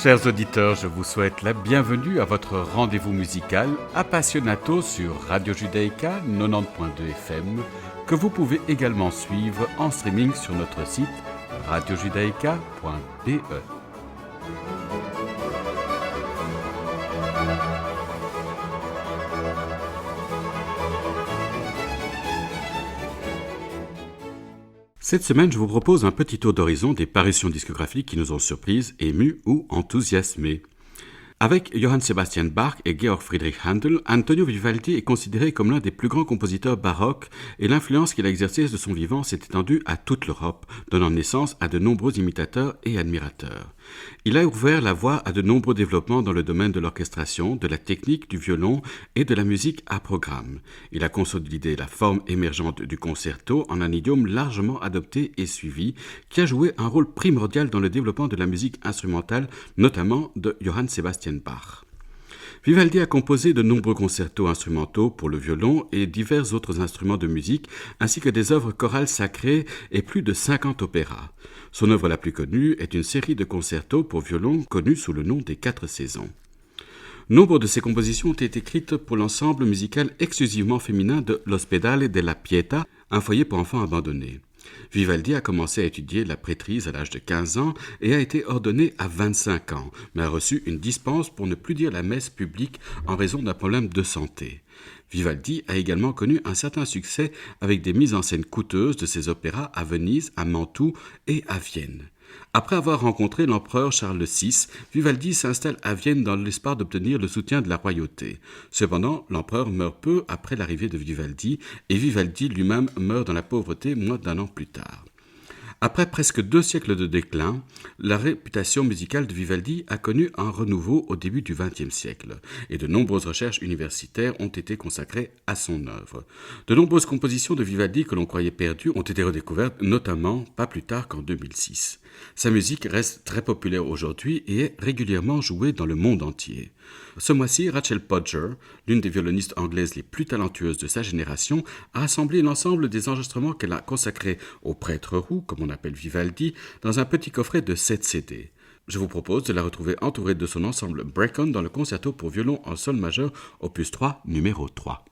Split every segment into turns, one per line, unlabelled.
Chers auditeurs, je vous souhaite la bienvenue à votre rendez-vous musical Appassionato sur Radio Judaïka 90.2 FM, que vous pouvez également suivre en streaming sur notre site radiojudaïka.be. Cette semaine, je vous propose un petit tour d'horizon des parutions discographiques qui nous ont surprises, émues ou enthousiasmées. Avec Johann Sebastian Bach et Georg Friedrich Händel, Antonio Vivaldi est considéré comme l'un des plus grands compositeurs baroques et l'influence qu'il a exercée de son vivant s'est étendue à toute l'Europe, donnant naissance à de nombreux imitateurs et admirateurs. Il a ouvert la voie à de nombreux développements dans le domaine de l'orchestration, de la technique, du violon et de la musique à programme. Il a consolidé la forme émergente du concerto en un idiome largement adopté et suivi, qui a joué un rôle primordial dans le développement de la musique instrumentale, notamment de Johann Sebastian Bach. Vivaldi a composé de nombreux concertos instrumentaux pour le violon et divers autres instruments de musique, ainsi que des œuvres chorales sacrées et plus de 50 opéras. Son œuvre la plus connue est une série de concertos pour violon connue sous le nom des 4 saisons. Nombre de ses compositions ont été écrites pour l'ensemble musical exclusivement féminin de L'Ospedale della Pietà, un foyer pour enfants abandonnés. Vivaldi a commencé à étudier la prêtrise à l'âge de 15 ans et a été ordonné à 25 ans, mais a reçu une dispense pour ne plus dire la messe publique en raison d'un problème de santé. Vivaldi a également connu un certain succès avec des mises en scène coûteuses de ses opéras à Venise, à Mantoue et à Vienne. Après avoir rencontré l'empereur Charles VI, Vivaldi s'installe à Vienne dans l'espoir d'obtenir le soutien de la royauté. Cependant, l'empereur meurt peu après l'arrivée de Vivaldi et Vivaldi lui-même meurt dans la pauvreté moins d'un an plus tard. Après presque 2 siècles de déclin, la réputation musicale de Vivaldi a connu un renouveau au début du XXe siècle, et de nombreuses recherches universitaires ont été consacrées à son œuvre. De nombreuses compositions de Vivaldi que l'on croyait perdues ont été redécouvertes, notamment pas plus tard qu'en 2006. Sa musique reste très populaire aujourd'hui et est régulièrement jouée dans le monde entier. Ce mois-ci, Rachel Podger, l'une des violonistes anglaises les plus talentueuses de sa génération, a rassemblé l'ensemble des enregistrements qu'elle a consacrés au prêtre roux, comme on appelle Vivaldi, dans un petit coffret de 7 CD. Je vous propose de la retrouver entourée de son ensemble Break On dans le concerto pour violon en sol majeur, opus 3, numéro 3.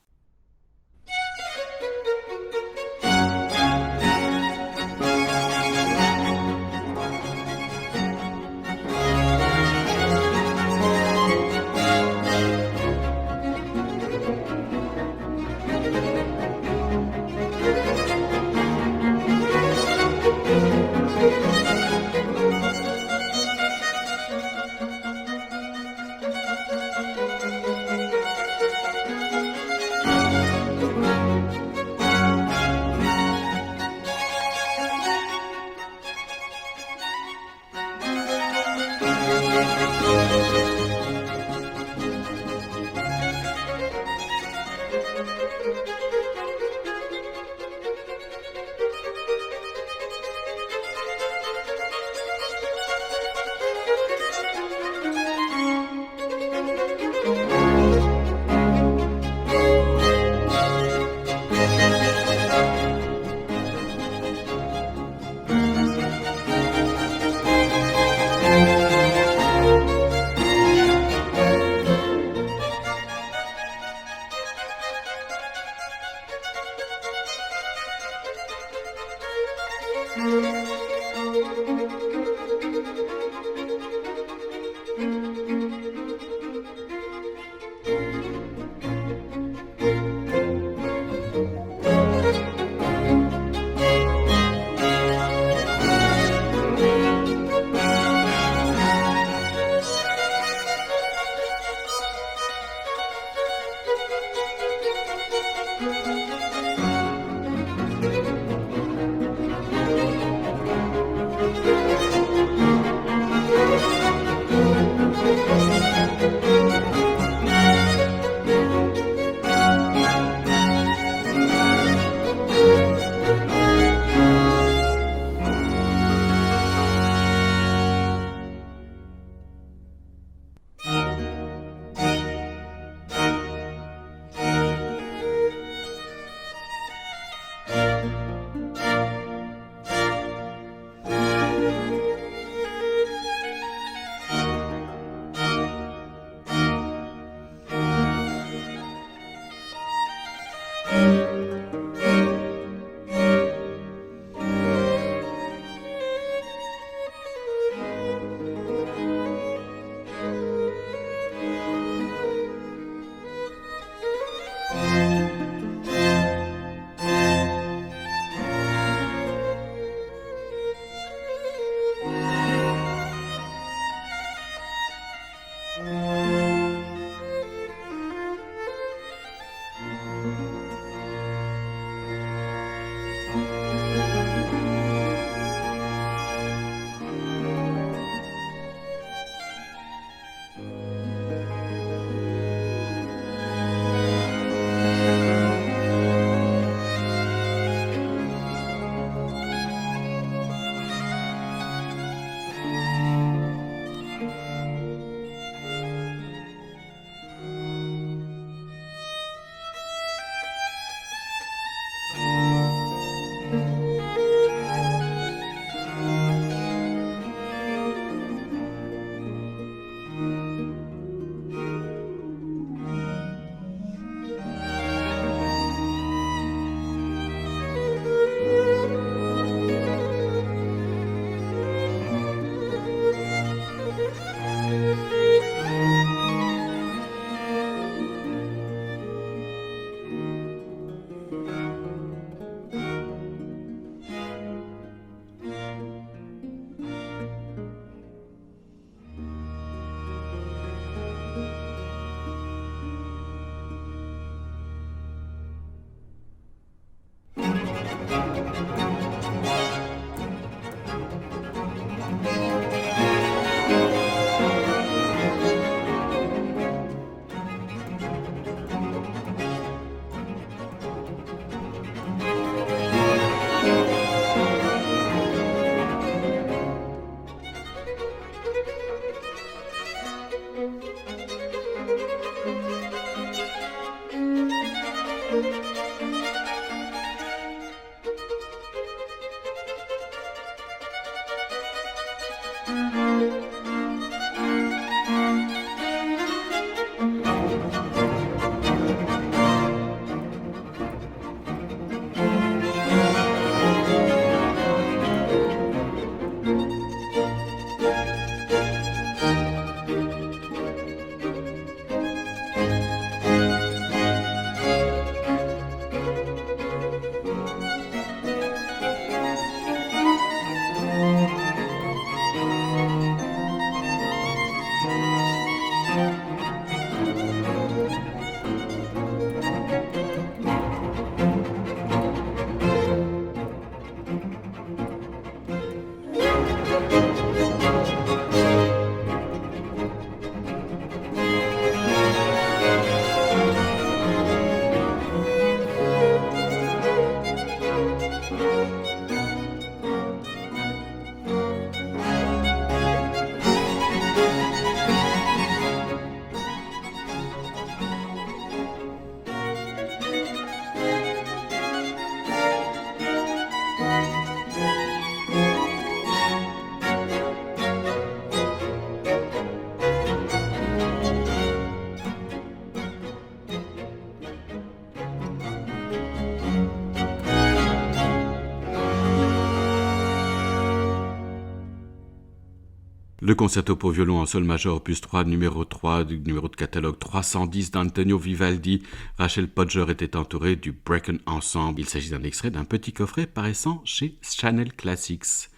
Le concerto pour violon en sol majeur opus 3, numéro 3 du numéro de catalogue 310 d'Antonio Vivaldi. Rachel Podger était entourée du Brecken Ensemble. Il s'agit d'un extrait d'un petit coffret paraissant chez Channel Classics.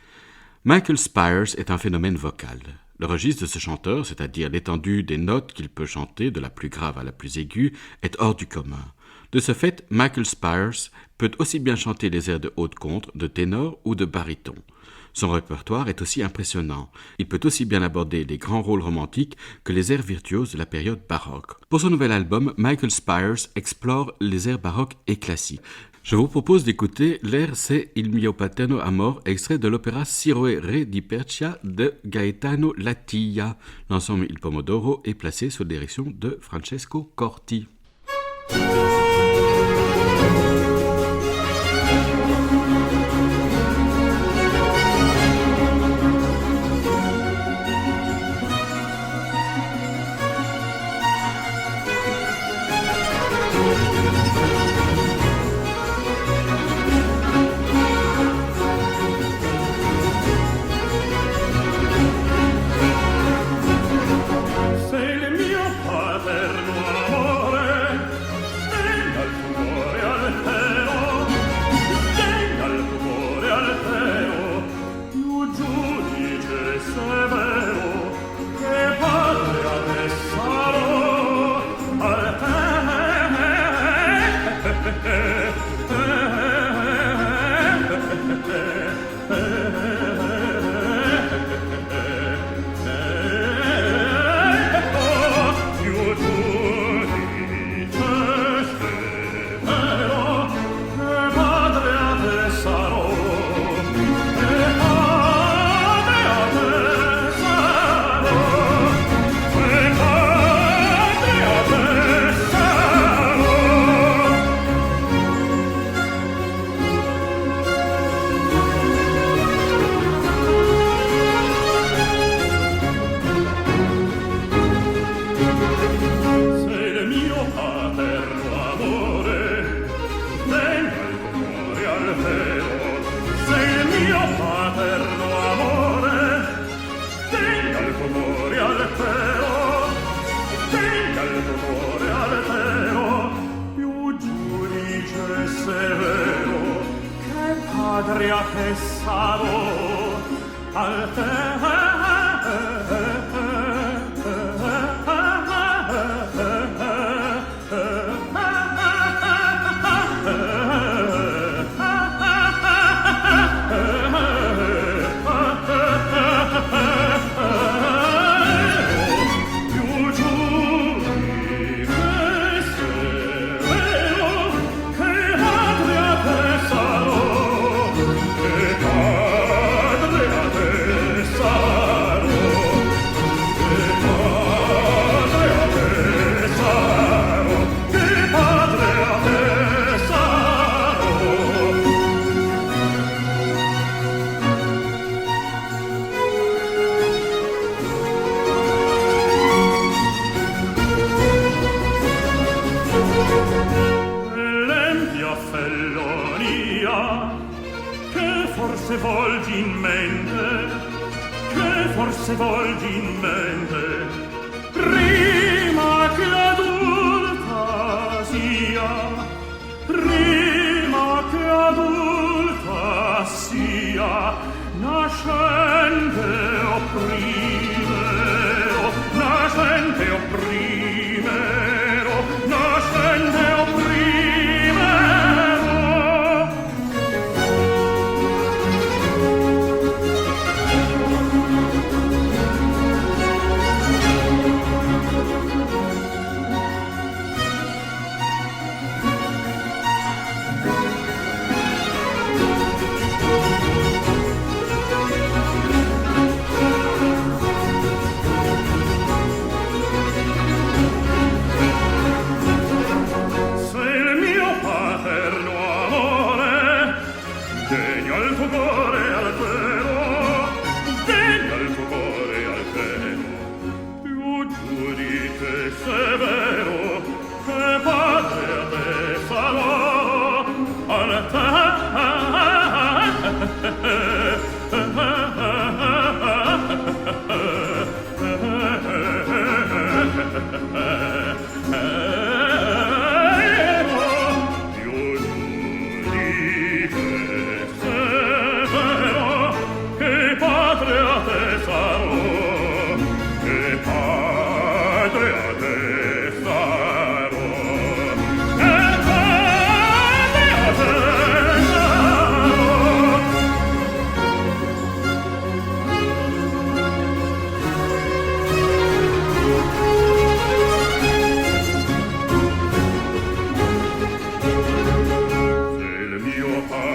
Michael Spyres est un phénomène vocal. Le registre de ce chanteur, c'est-à-dire l'étendue des notes qu'il peut chanter, de la plus grave à la plus aiguë, est hors du commun. De ce fait, Michael Spyres peut aussi bien chanter les airs de haute contre, de ténor ou de baryton. Son répertoire est aussi impressionnant. Il peut aussi bien aborder les grands rôles romantiques que les airs virtuoses de la période baroque. Pour son nouvel album, Michael Spyres explore les airs baroques et classiques. Je vous propose d'écouter l'air C'est il mio paterno amor, extrait de l'opéra Siroe Re di Persia de Gaetano Latilla. L'ensemble Il Pomodoro est placé sous la direction de Francesco Corti.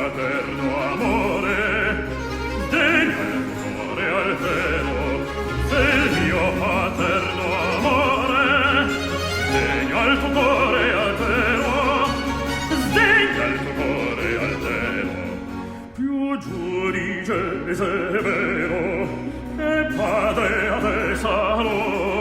paterno amore, degno il cuore altero, del mio paterno amore, degno il tuo cuore altero, sdegna il tuo cuore altero, più giudice severo, e padre a te sarò,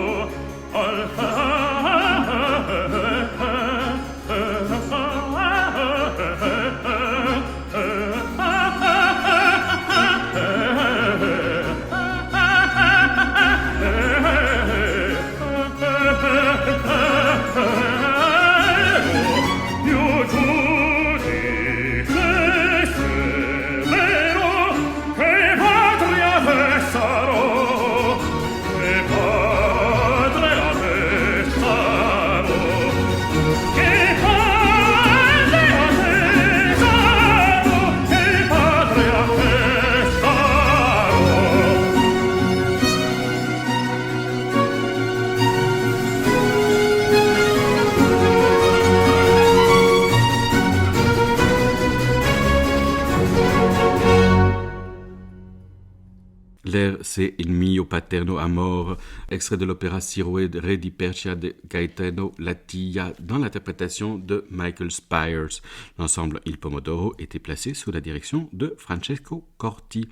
L'air, c'est Il mio paterno amor, extrait de l'opéra Siroé de Re di Persia de Gaetano Latilla, dans l'interprétation de Michael Spires. L'ensemble Il Pomodoro était placé sous la direction de Francesco Corti.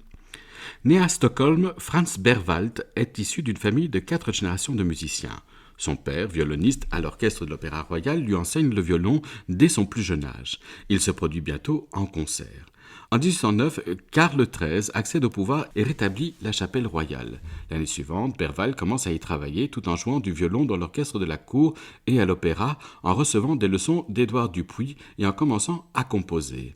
Né à Stockholm, Franz Berwald est issu d'une famille de 4 générations de musiciens. Son père, violoniste à l'orchestre de l'Opéra Royal, lui enseigne le violon dès son plus jeune âge. Il se produit bientôt en concert. En 1809, Karl XIII accède au pouvoir et rétablit la chapelle royale. L'année suivante, Berwald commence à y travailler tout en jouant du violon dans l'orchestre de la cour et à l'opéra, en recevant des leçons d'Édouard Dupuy et en commençant à composer.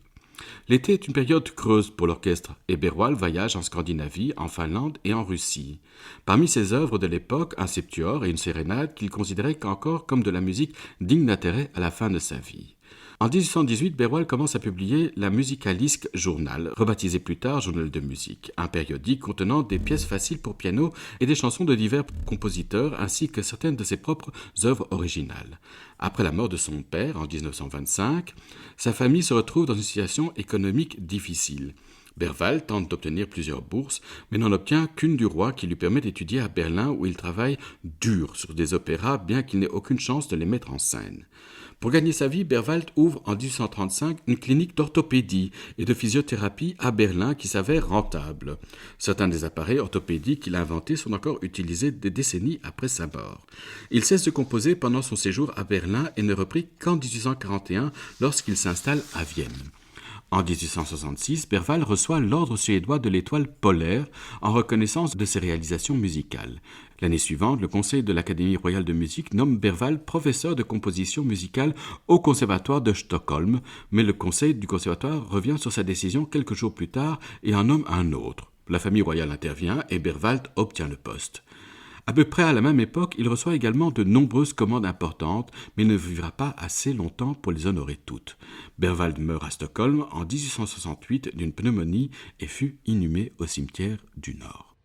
L'été est une période creuse pour l'orchestre et Berwald voyage en Scandinavie, en Finlande et en Russie. Parmi ses œuvres de l'époque, un septuor et une sérénade qu'il considérait encore comme de la musique digne d'intérêt à la fin de sa vie. En 1818, Berwald commence à publier la Musicalisk Journal, rebaptisé plus tard Journal de musique, un périodique contenant des pièces faciles pour piano et des chansons de divers compositeurs ainsi que certaines de ses propres œuvres originales. Après la mort de son père en 1925, sa famille se retrouve dans une situation économique difficile. Berwald tente d'obtenir plusieurs bourses, mais n'en obtient qu'une du roi qui lui permet d'étudier à Berlin où il travaille dur sur des opéras bien qu'il n'ait aucune chance de les mettre en scène. Pour gagner sa vie, Berwald ouvre en 1835 une clinique d'orthopédie et de physiothérapie à Berlin qui s'avère rentable. Certains des appareils orthopédiques qu'il a inventés sont encore utilisés des décennies après sa mort. Il cesse de composer pendant son séjour à Berlin et ne reprit qu'en 1841 lorsqu'il s'installe à Vienne. En 1866, Berwald reçoit l'ordre suédois de l'étoile polaire en reconnaissance de ses réalisations musicales. L'année suivante, le Conseil de l'Académie royale de musique nomme Berwald professeur de composition musicale au Conservatoire de Stockholm, mais le Conseil du Conservatoire revient sur sa décision quelques jours plus tard et en nomme un autre. La famille royale intervient et Berwald obtient le poste. À peu près à la même époque, il reçoit également de nombreuses commandes importantes, mais ne vivra pas assez longtemps pour les honorer toutes. Berwald meurt à Stockholm en 1868 d'une pneumonie et fut inhumé au cimetière du Nord.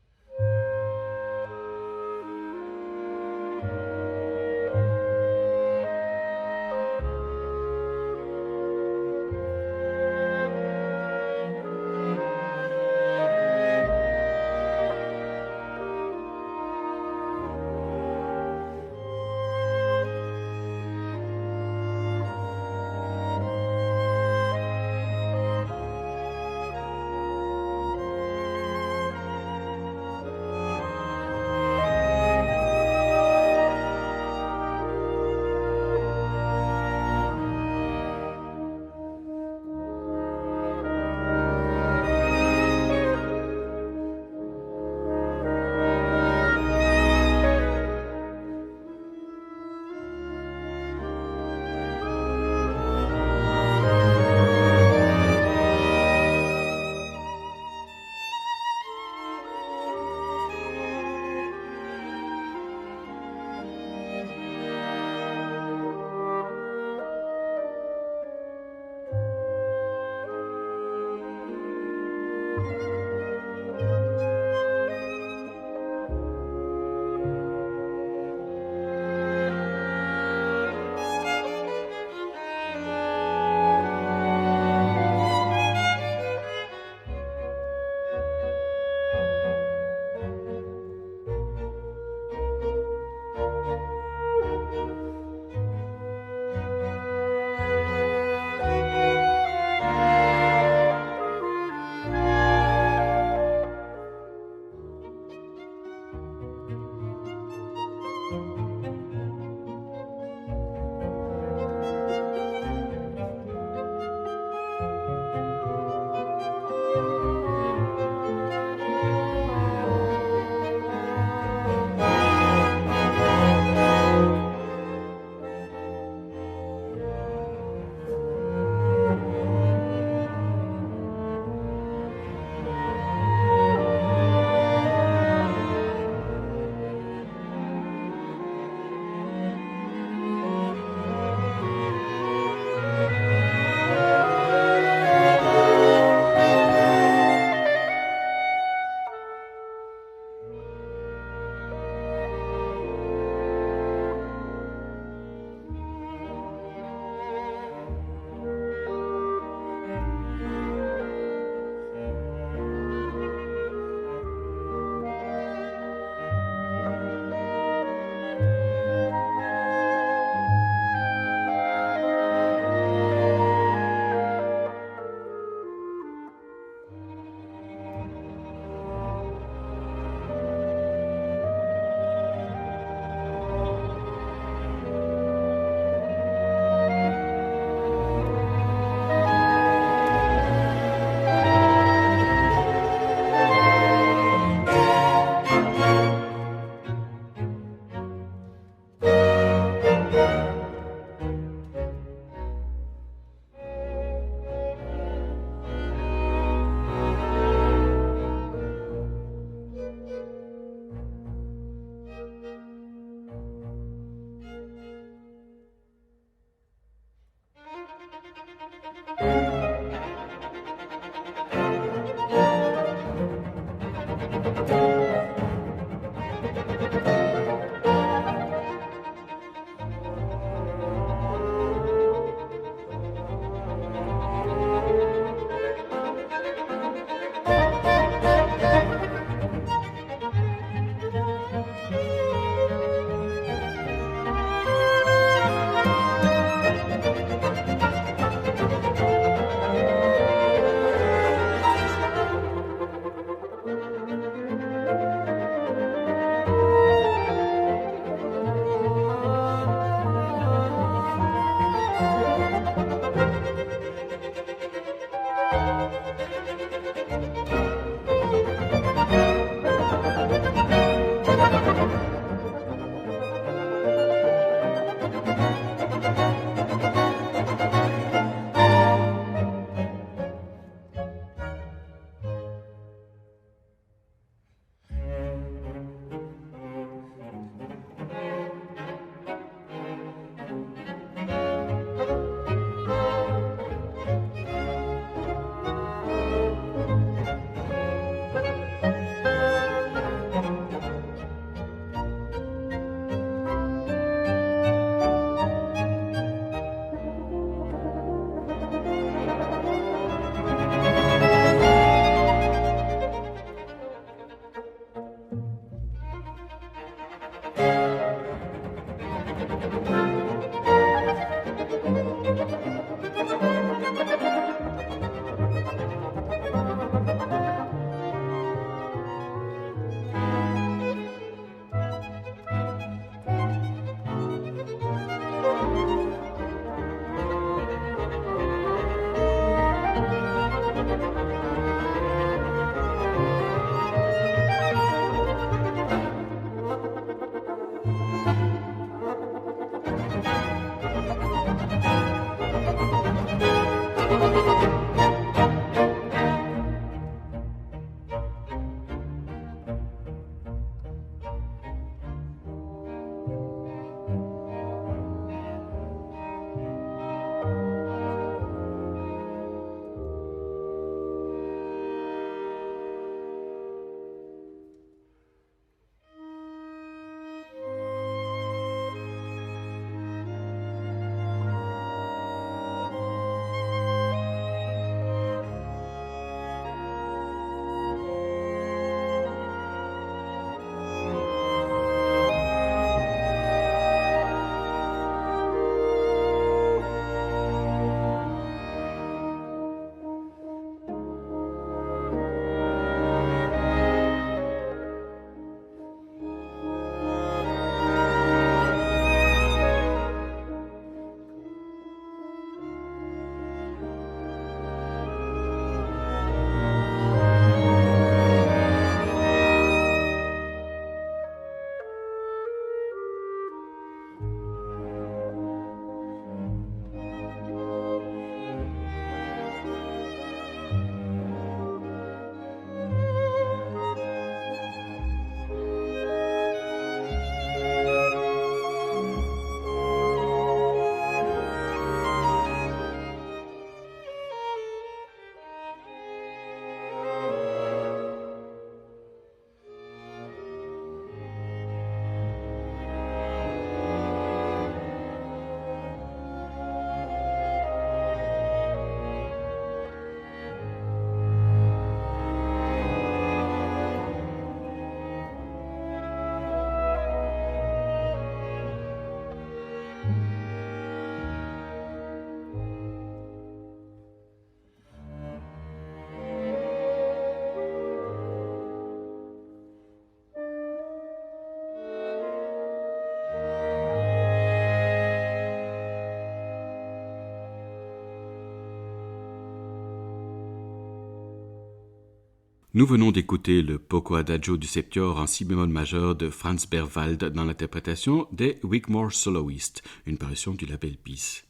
Nous venons d'écouter le Poco Adagio du Septior en si bémol majeur de Franz Berwald dans l'interprétation des Wigmore Soloists, une parution du label Peace.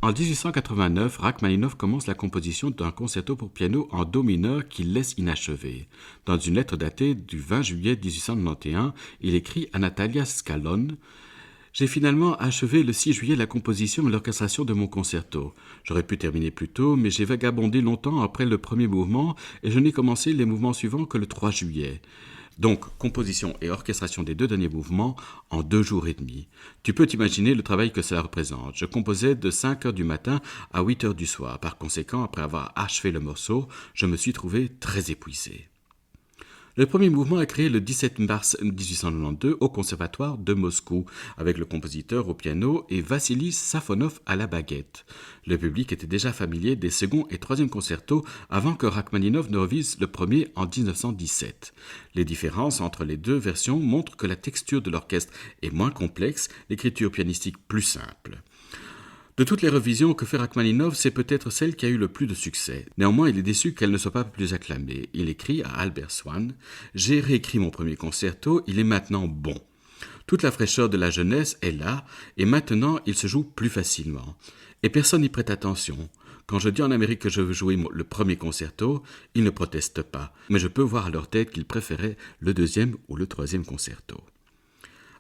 En 1889, Rachmaninov commence la composition d'un concerto pour piano en do mineur qu'il laisse inachevé. Dans une lettre datée du 20 juillet 1891, il écrit à Natalia Scalone « J'ai finalement achevé le 6 juillet la composition et l'orchestration de mon concerto. J'aurais pu terminer plus tôt, mais j'ai vagabondé longtemps après le premier mouvement et je n'ai commencé les mouvements suivants que le 3 juillet. Donc, composition et orchestration des 2 derniers mouvements en 2 jours et demi. Tu peux t'imaginer le travail que cela représente. Je composais de 5 heures du matin à 8 heures du soir. Par conséquent, après avoir achevé le morceau, je me suis trouvé très épuisé. » Le premier mouvement est créé le 17 mars 1892 au Conservatoire de Moscou, avec le compositeur au piano et Vassili Safonov à la baguette. Le public était déjà familier des second et troisième concertos avant que Rachmaninov ne revise le premier en 1917. Les différences entre les 2 versions montrent que la texture de l'orchestre est moins complexe, l'écriture pianistique plus simple. De toutes les revisions que fait Rachmaninov, c'est peut-être celle qui a eu le plus de succès. Néanmoins, il est déçu qu'elle ne soit pas plus acclamée. Il écrit à Albert Swann « J'ai réécrit mon premier concerto, il est maintenant bon. Toute la fraîcheur de la jeunesse est là, et maintenant il se joue plus facilement. Et personne n'y prête attention. Quand je dis en Amérique que je veux jouer le premier concerto, ils ne protestent pas, mais je peux voir à leur tête qu'ils préféraient le deuxième ou le troisième concerto. »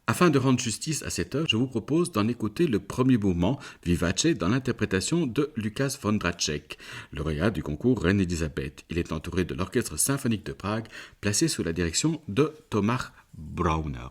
Afin de rendre justice à cette œuvre, je vous propose d'en écouter le premier mouvement, Vivace, dans l'interprétation de Lukas Vondráček, lauréat du concours Reine-Élisabeth. Il est entouré de l'Orchestre symphonique de Prague, placé sous la direction de Tomáš Brauner.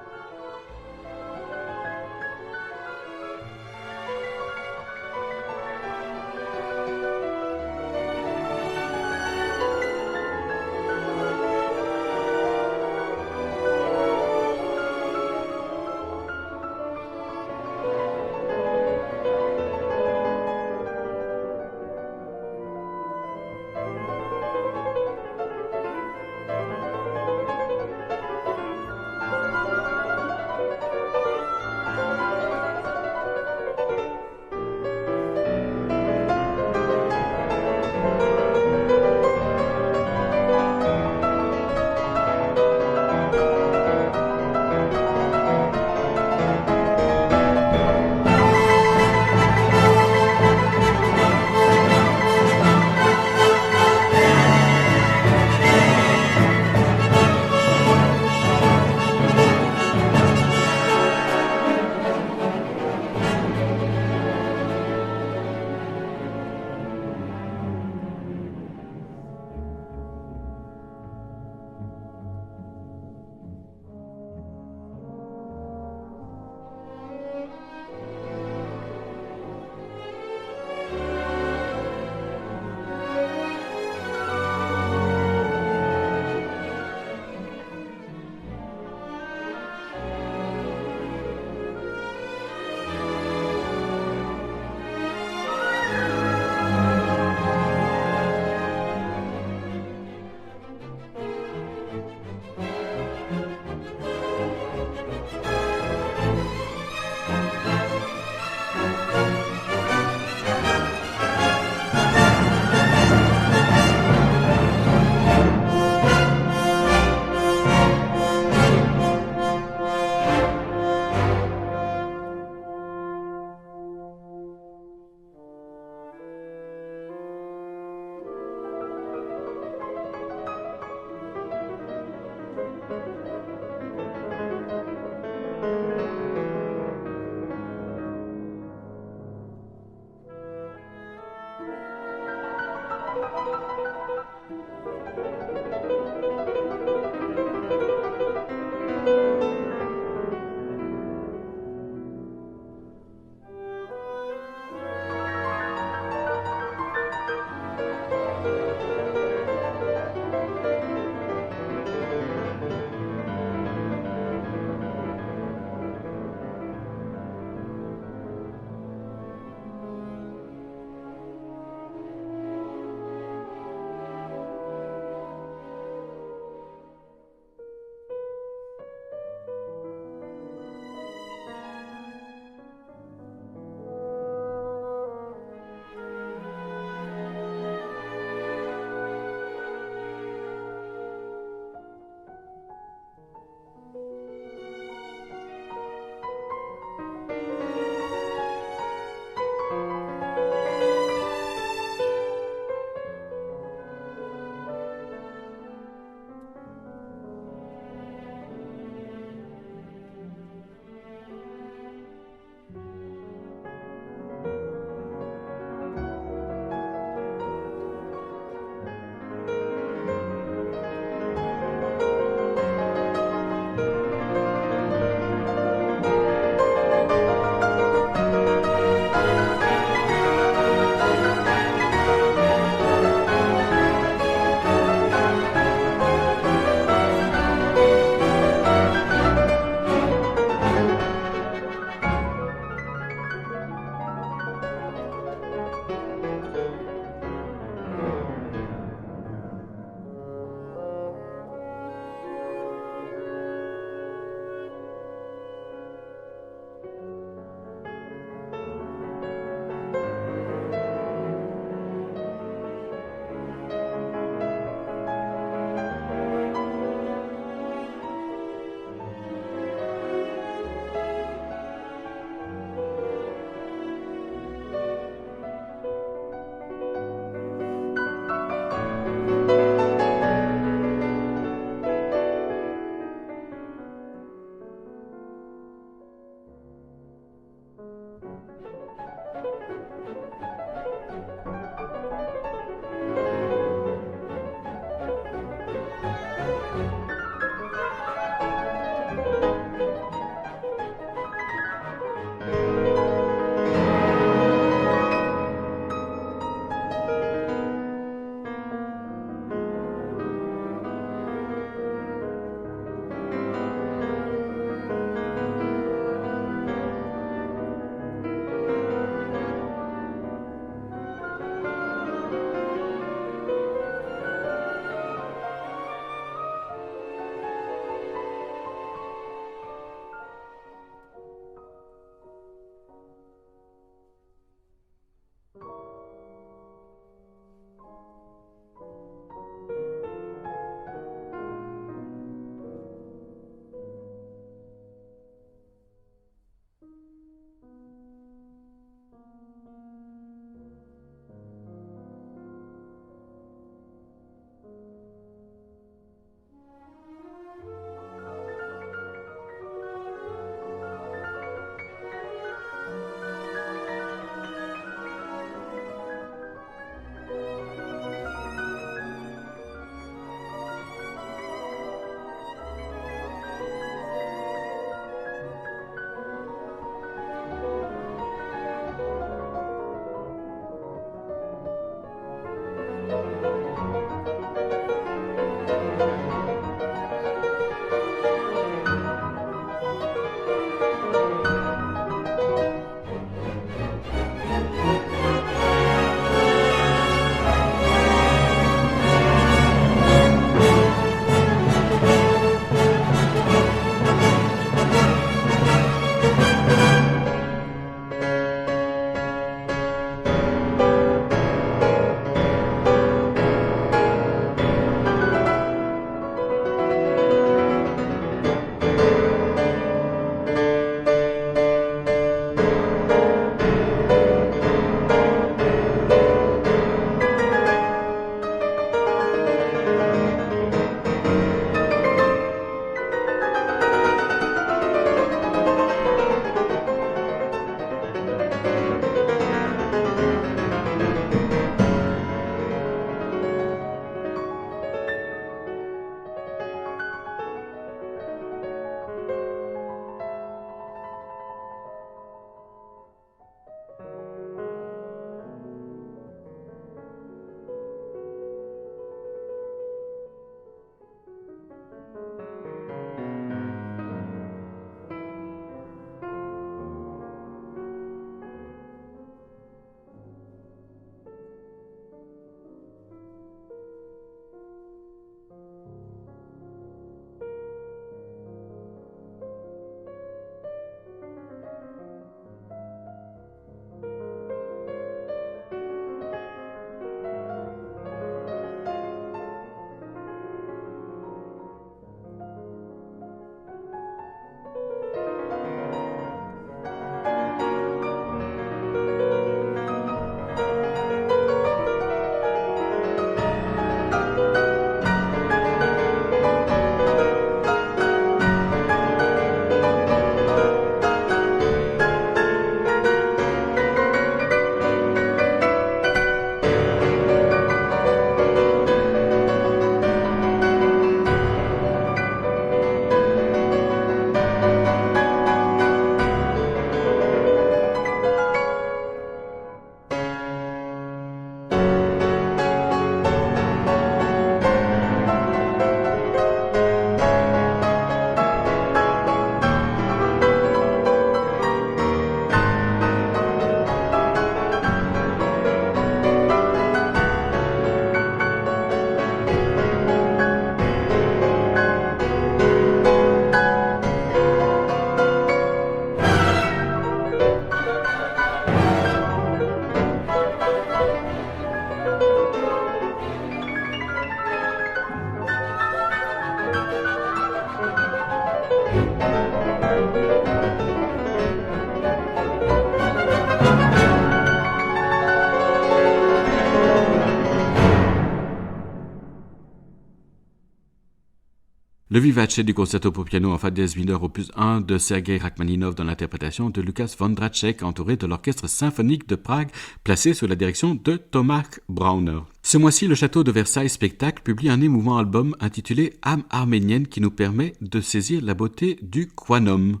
le vivace du concerto pour piano en fa dièse mineur opus 1 de Sergei Rachmaninov dans l'interprétation de Lukas Vondracek, entouré de l'orchestre symphonique de Prague, placé sous la direction de Tomáš Brauner. Ce mois-ci, le Château de Versailles Spectacle publie un émouvant album intitulé Âme arménienne qui nous permet de saisir la beauté du quanum.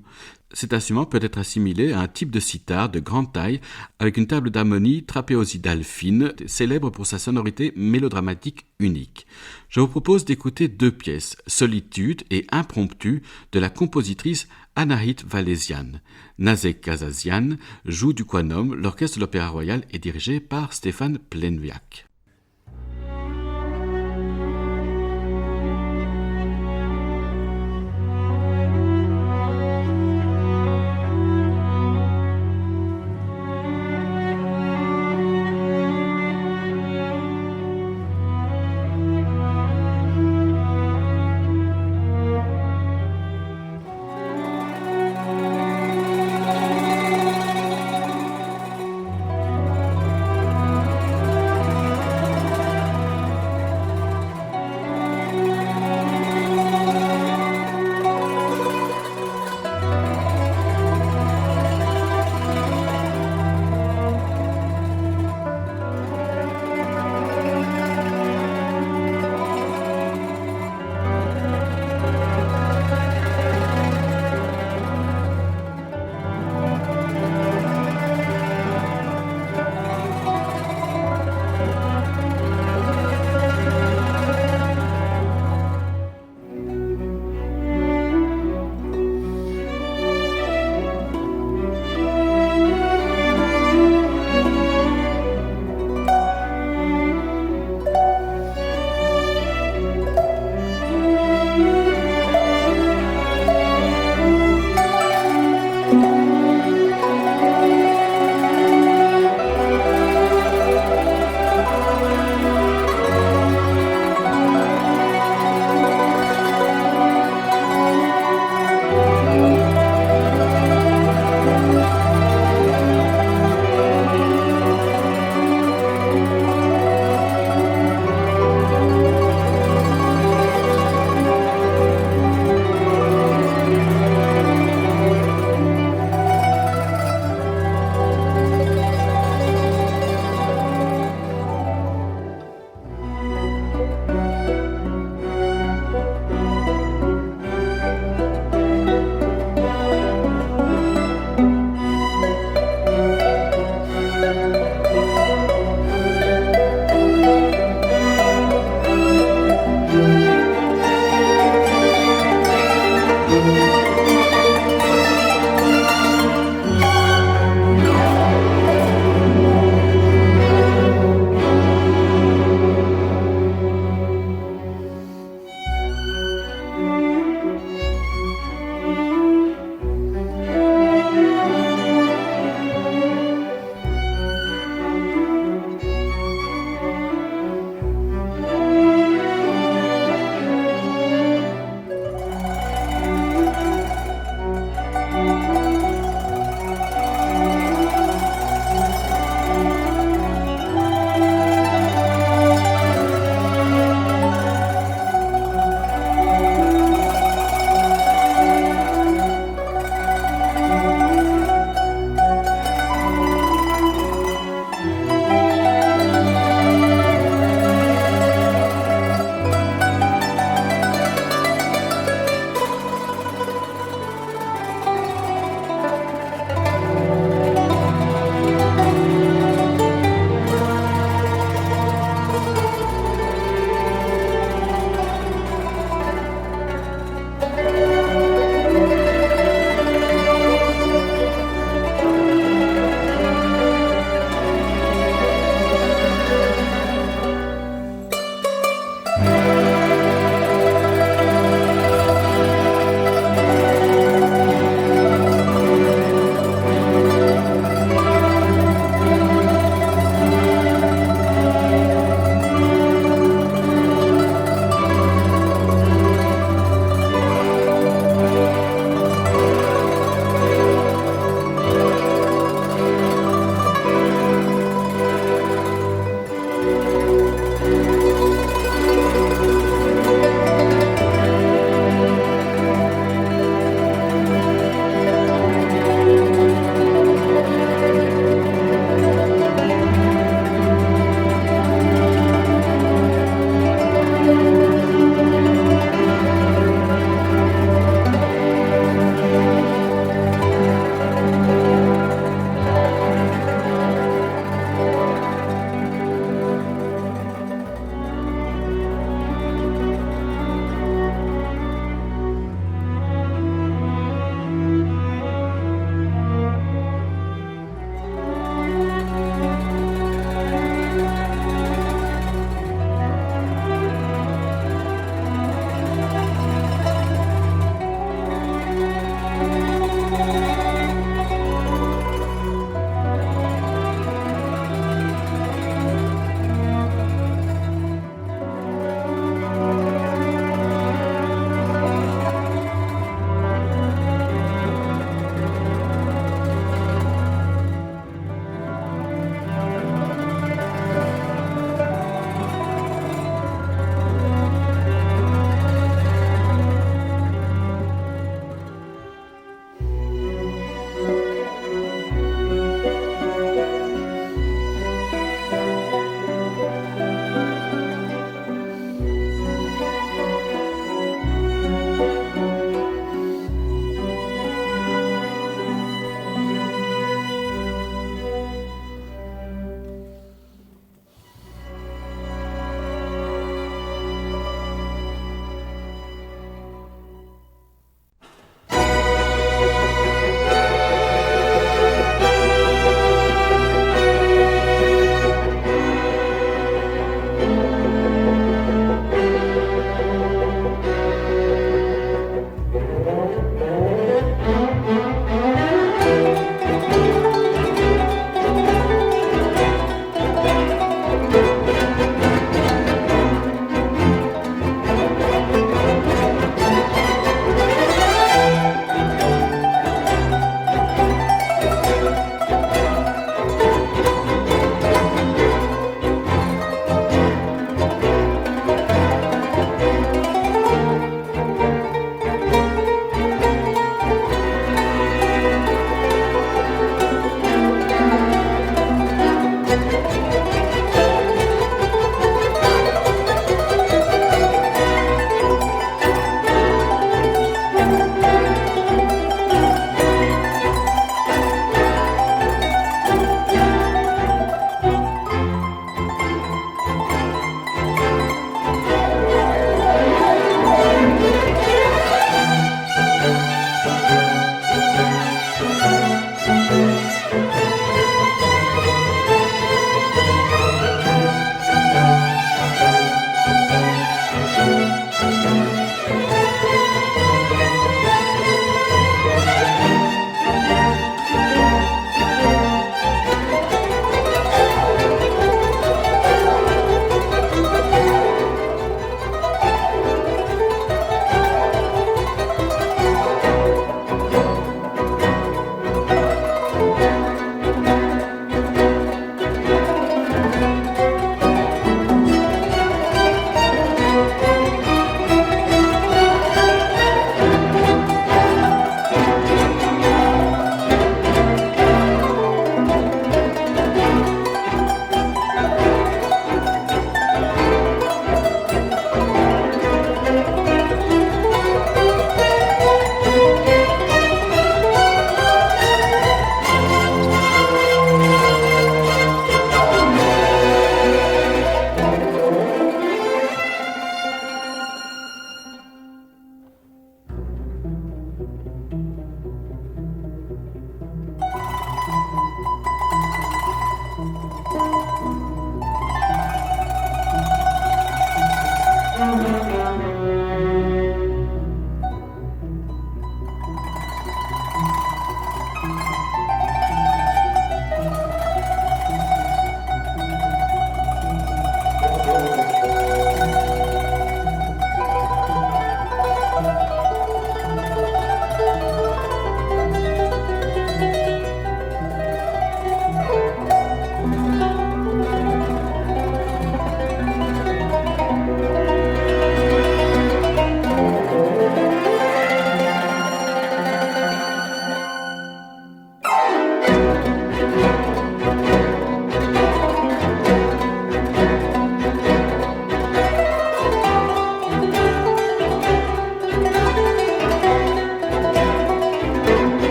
Cet instrument peut être assimilé à un type de sitar de grande taille avec une table d'harmonie trapézoïdale fine, célèbre pour sa sonorité mélodramatique unique. Je vous propose d'écouter 2 pièces, Solitude et Impromptu, de la compositrice Anahit Valesian. Nazek Kazazian joue du quanum, l'orchestre de l'Opéra Royal est dirigé par Stéphane Plenviak.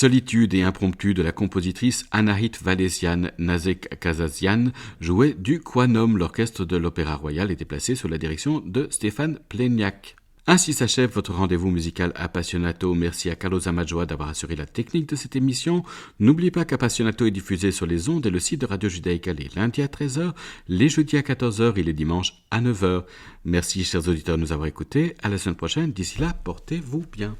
Solitude et impromptu de la compositrice Anahit Valesian Nazek Kazazian jouait du Quanum. L'orchestre de l'Opéra Royal était placé sous la direction de Stéphane Pleniak. Ainsi s'achève votre rendez-vous musical Appassionato. Merci à Carlos Amajoa d'avoir assuré la technique de cette émission. N'oubliez pas qu'Appassionato est diffusé sur les ondes et le site de Radio Judaïka les lundis à 13h, les jeudis à 14h et les dimanches à 9h. Merci chers auditeurs de nous avoir écoutés. À la semaine prochaine. D'ici là, portez-vous bien.